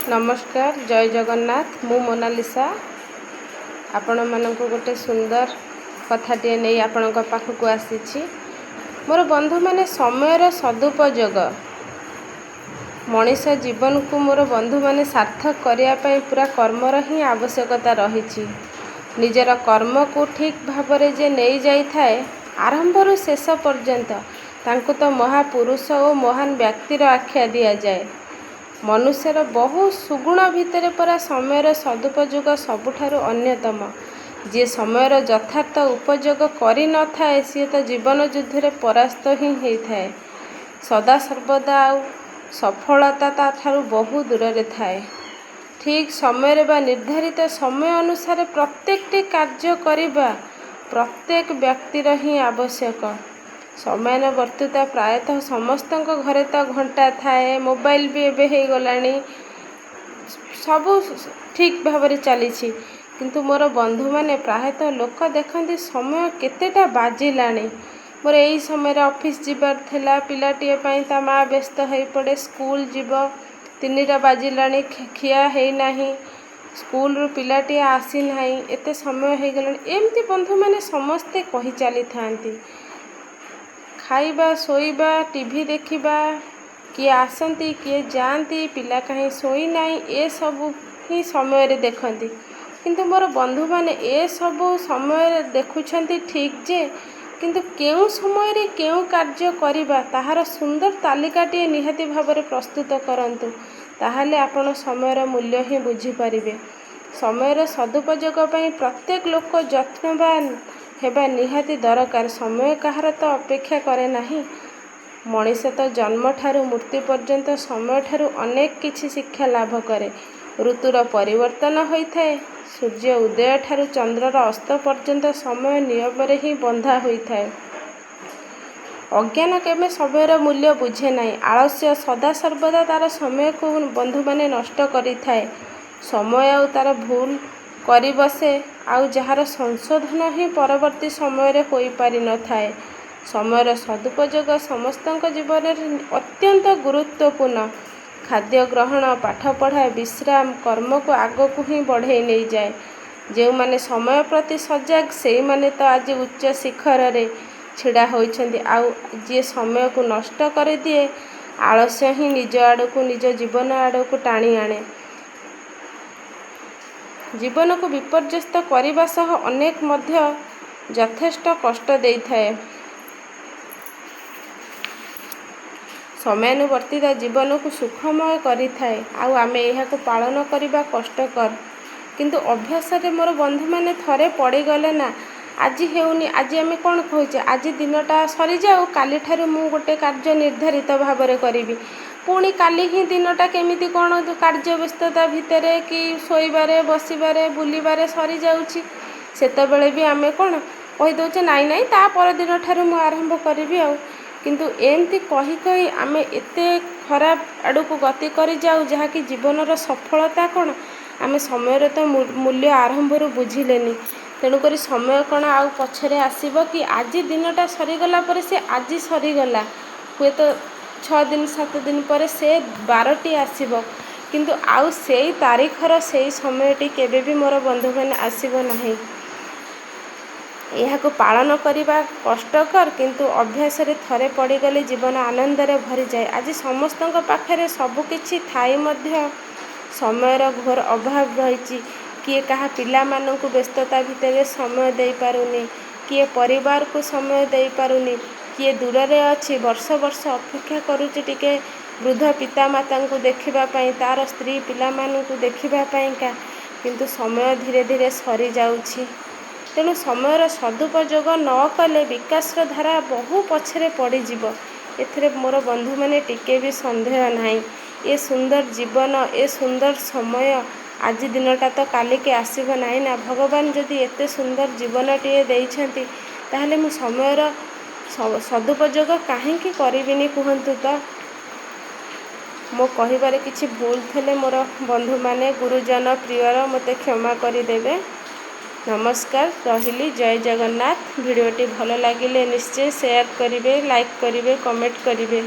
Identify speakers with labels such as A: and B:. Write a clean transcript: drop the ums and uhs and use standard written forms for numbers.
A: नमस्कार जय जगन्नाथ मु मोनालिसा आपण मानक गोटे सुंदर कथाटे नहीं आपण पाखक आसी मोर बंधु माने समय सदुपयोग मनीष जीवन को मोर बंधु माने सार्थक करने पूरा कर्मर ही आवश्यकता रही निजर कर्म को ठीक भाव जे नहीं जाई थाए आरंभर शेष पर्यंत तांको तो महापुरुष और महान व्यक्तिर आख्या दि जाए। मनुष्यर बहु सुगुण भितर परा समय सदुपयोग सबुठारु अन्यतम जी समय यथार्थ उपयोग करि न थाए सी तो जीवन युद्ध परास्त ही होता है। सदा सर्वदा सफलता ता ठारु बहु दूर रे थाए। ठीक समय बा निर्धारित समय अनुसार प्रत्येकटी कार्य करिबा प्रत्येक व्यक्तिर ही आवश्यक। समय वर्तुता प्रायतः समस्त घरे तो घंटा थाए मोबाइल भी एबे हो गलानी सबू ठीक भाव चली किंतु मोर बंधु माने प्रायतः लोक देखते समय केतेटा बाजिलानी मोर यही समय ऑफिस जीवार थिला पिलाटीए पई ता माँ व्यस्त हो पड़े स्कूल जीव 3टा बाजिलानी खिया है नहीं स्कूल रू पिलाटीए आसी नहीं एते समय हो गलानी एमती बंधु माने समस्ते कही चली थांती खाइबा शोइबा टीवी देखिबा किए आसती किए जाती पिला कहीं शोई नहीं ए सबू ही समय रे देखती किंतु मोर बंधु माने ए सबू समय देखुछंती ठीक जे किंतु केउ समय रे केउ कार्य करिबा ताहार सुंदर तालिकाटी निहाती भाव प्रस्तुत करंतु ताहाले आपण समयर मूल्य ही बुझी पारिबे। समयर सदुपयोग पई प्रत्येक लोक यत्नवान हेबा निहाती दरकार। समय कहार तो अपेक्षा करे नहीं। मनीष तो जन्म ठारू मृत्यु पर्यंत समय ठारू अनेक किछि शिक्षा लाभ करे। ऋतुर परिवर्तन होता है। सूर्य उदय ठारू चंद्रर अस्त पर्यंत समय नियम रे ही बंधा होता है। अज्ञान केबे समयर मूल्य बुझे नहीं। आलस्य सदा सर्वदा तार समय को बंधु माने नष्ट करि थाए। समय आ तार भूल करि बसे आउ जहार संशोधन ही परवर्ती समय रे होई पारि न थाए। समयर सदुपयोग समस्तक जीवन अत्यंत गुरुत्वपूर्ण। खाद्य ग्रहण पाठ पढ़ा विश्राम कर्म को आग को ही बढ़े नहीं जाए। जो माने समय प्रति सजग से माने तो आज उच्च शिखर रे छिड़ा होइछंती आउ जे समय को नष्ट कर दिए आलस्य ही निज आड़ को निज जीवन आड़ को टाणी आणे। जीवन को विपर्यस्त करने सह अनेक मध्य यथेष्ट कष्ट दे थाए। समयानुवर्तित जीवन को सुखमय करि थाए आउ आमे एहा को पालन करबा कष्टकर किंतु अभ्यास रे मोर बंधु माने थरे पड़ी गले ना आज हेउनी आज आमे कोन कहूचे आज दिनटा सरी जाऊ काली ठारू मु गोटे कार्य निर्धारित भाव रे करिवि पुणी काली ही दिनटा केमिति कौन कार्य व्यस्तता भितर कि शोइबारे बसिबारे बुलिबारे सरी जाउछि सेतबेले भी आमे कौन कहि दउचे नाई नाई ता पर दिन ठारू मु आरंभ करिवि आउ किंतु एमती कही कही आमे एते खराब आड़ को गति करि जाऊ जहा कि जीवनर सफलता कौन आमे समय तो मूल्य आरंभरू बुझिलेनी। तेणुक समय कौन आउ पछरे आसीबो कि आज दिनटा सरीगला पर से आज सरीगला हुए तो 6 दिन 7 दिन पर से 12टी आसीबो किंतु आउ सेई तारीखर सेई समयटी केबे भी मोर बंधु माने आसीबो नाही। यह पालन करने कष्टकर किंतु अभ्यास रे थरे पड़गले जीवन आनंद रे भरी जाए। आज समस्त पाखे सबकि थाई मध्य समयर घोर अभाव रही किए कहा पिला मानू व्यस्तता भितर समय दे पारुनी किए परिवार को समय दे पारुनी किए दूर रे अच्छी वर्ष वर्ष अपेक्षा करुच्ची टिके वृद्ध पिता माता को देखापी तार स्त्री पिला मानू देखापी का किंतु समय धीरे धीरे सरी जाउछि। तेणु समयर सदुपयोग न कले विकास धारा बहु पछरे पड़ीजिव एथिरे मोर बंधु माने टिके भी संदेह नहीं। ये सुंदर जीवन ए सुंदर समय आज दिनटा तो काली के आसीब नहीं ना। भगवान जदि एते सुंदर जीवनटीए देइछंती ताहले मु समयर सदुपयोग काहे करिबिनी कहंतु तो। मो कहिबारे किछि भूल थले मोर बंधु माने गुरुजन प्रियर मते क्षमा करिदेबे। नमस्कार रहिली जय जगन्नाथ। वीडियोटी भल लगिले निश्चय शेयर करिवे लाइक करिवे कमेंट करिवे।